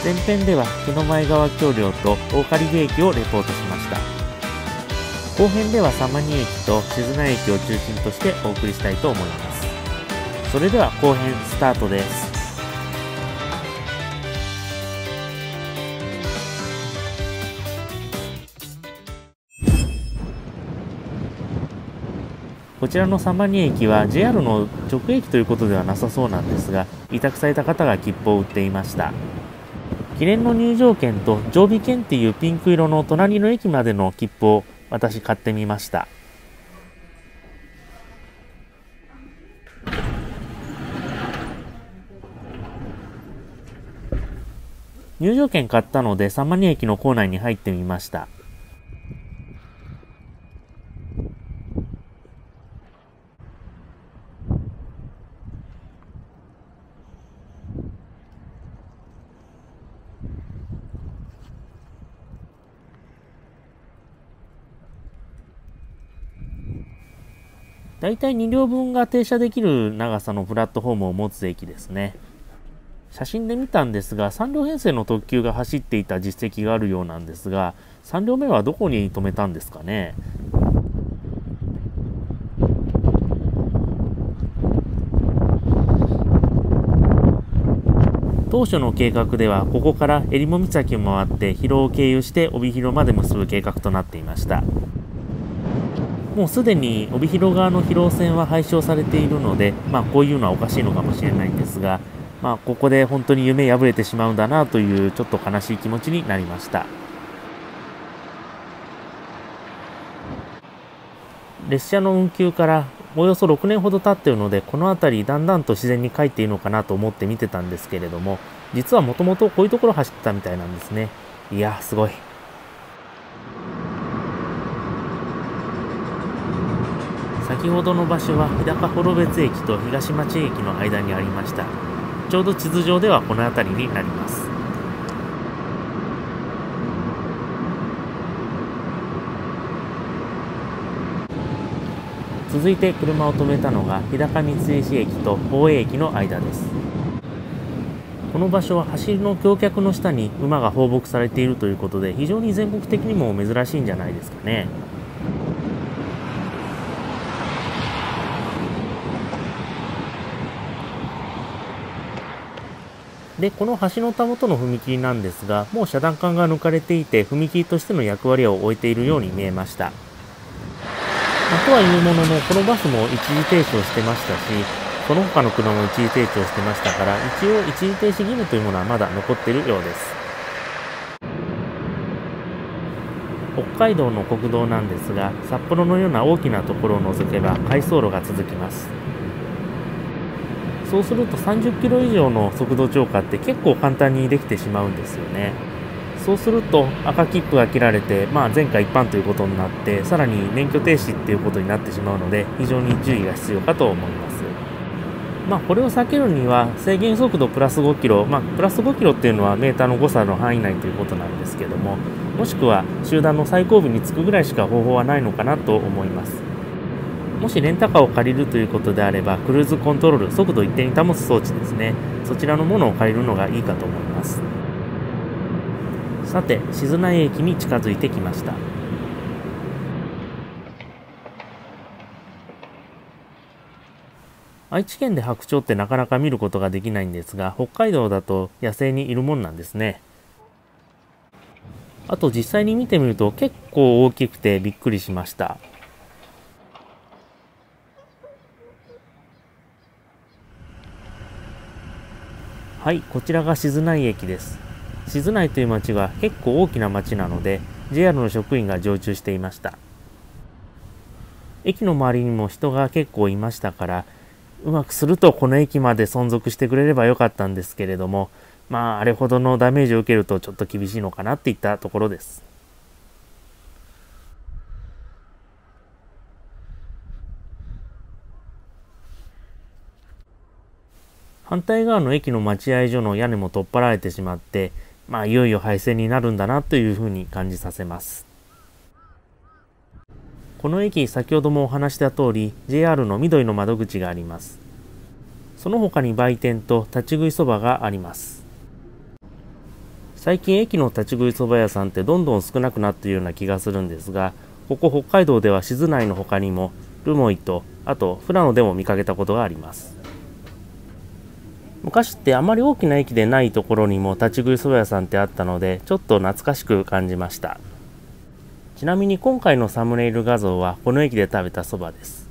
前編では木の前川橋梁と大狩木駅をレポートしました。後編ではサマニ駅と静内駅を中心としてお送りしたいと思います。それでは後編スタートです。こちらのサマニ駅は JR の直駅ということではなさそうなんですが、委託された方が切符を売っていました。記念の入場券と常備券っていうピンク色の隣の駅までの切符を私買ってみました。入場券買ったのでサマニ駅の構内に入ってみました。だいたい2両分が停車できる長さのプラットフォームを持つ駅ですね。写真で見たんですが、3両編成の特急が走っていた実績があるようなんですが、3両目はどこに止めたんですかね。当初の計画ではここから襟裳岬を回って広尾を経由して帯広まで結ぶ計画となっていました。もうすでに帯広側の広尾線は廃止されているので、こういうのはおかしいのかもしれないんですが、ここで本当に夢破れてしまうんだなというちょっと悲しい気持ちになりました。列車の運休からおよそ6年ほど経っているので、この辺りだんだんと自然に帰っているのかなと思って見てたんですけれども、実はもともとこういうところ走ってたみたいなんですね。いやーすごい。先ほどの場所は日高幌別駅と東町駅の間にありました。ちょうど地図上ではこの辺りになります。続いて車を止めたのが日高三石駅と大江駅の間です。この場所は走りの橋脚の下に馬が放牧されているということで、非常に全国的にも珍しいんじゃないですかね。で、この橋のたもとの踏切なんですが、もう遮断管が抜かれていて、踏切としての役割を終えているように見えました。とはいうものの、このバスも一時停止をしてましたし、その他の車も一時停止をしてましたから、一応一時停止義務というものはまだ残っているようです。北海道の国道なんですが、札幌のような大きなところを除けば回送路が続きます。そうすると30キロ以上の速度超過って結構簡単にできてしまうんですよね。そうすると赤切符が切られて、前科一般ということになって、さらに免許停止っていうことになってしまうので、非常に注意が必要かと思います。これを避けるには制限速度プラス5キロ、プラス5キロっていうのはメーターの誤差の範囲内ということなんですけども、もしくは集団の最後部につくぐらいしか方法はないのかなと思います。もしレンタカーを借りるということであれば、クルーズコントロール、速度を一定に保つ装置ですね。そちらのものを借りるのがいいかと思います。さて、静内駅に近づいてきました。愛知県で白鳥ってなかなか見ることができないんですが、北海道だと野生にいるもんなんですね。あと実際に見てみると結構大きくてびっくりしました。はい、こちらが静内駅です。静内という町は結構大きな町なので、JR の職員が常駐していました。駅の周りにも人が結構いましたから、うまくするとこの駅まで存続してくれればよかったんですけれども、あれほどのダメージを受けるとちょっと厳しいのかなっていったところです。反対側の駅の待合所の屋根も取っ払われてしまって、いよいよ廃線になるんだなというふうに感じさせます。この駅、先ほどもお話した通り、JR の緑の窓口があります。その他に売店と立ち食いそばがあります。最近駅の立ち食いそば屋さんってどんどん少なくなっているような気がするんですが、ここ北海道では静内の他にも留萌と、あと富良野でも見かけたことがあります。昔ってあまり大きな駅でないところにも立ち食いそば屋さんってあったので、ちょっと懐かしく感じました。ちなみに今回のサムネイル画像はこの駅で食べたそばです。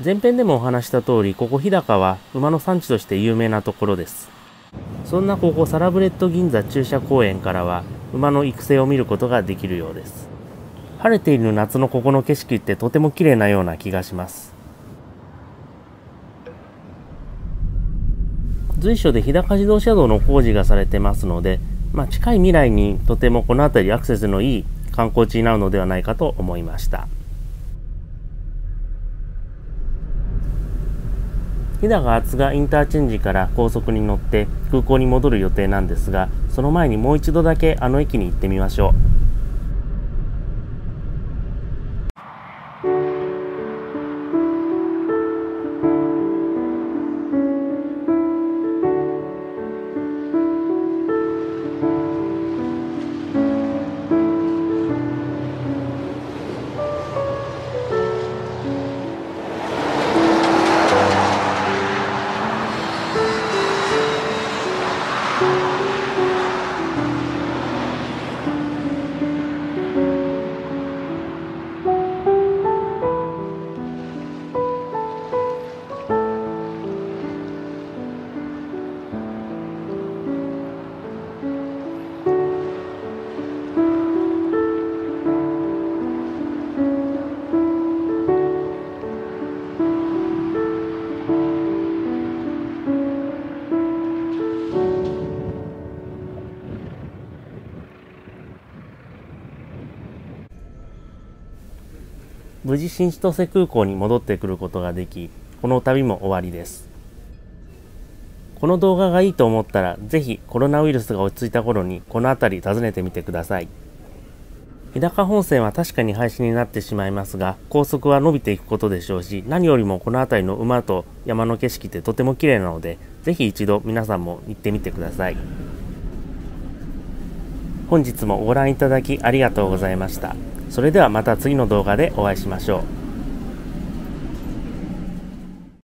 前編でもお話した通り、ここ日高は馬の産地として有名なところです。そんなここサラブレッド銀座駐車公園からは馬の育成を見ることができるようです。晴れている夏のここの景色ってとても綺麗なような気がします。随所で日高自動車道の工事がされてますので、近い未来にとてもこの辺りアクセスのいい観光地になるのではないかと思いました。日高厚賀インターチェンジから高速に乗って空港に戻る予定なんですが、その前にもう一度だけあの駅に行ってみましょう。無事新千歳空港に戻ってくることができ、この旅も終わりです。この動画がいいと思ったら、ぜひコロナウイルスが落ち着いた頃にこの辺り訪ねてみてください。日高本線は確かに廃止になってしまいますが、高速は伸びていくことでしょうし、何よりもこの辺りの馬と山の景色ってとても綺麗なので、ぜひ一度皆さんも行ってみてください。本日もご覧いただきありがとうございました。それではまた次の動画でお会いしましょう。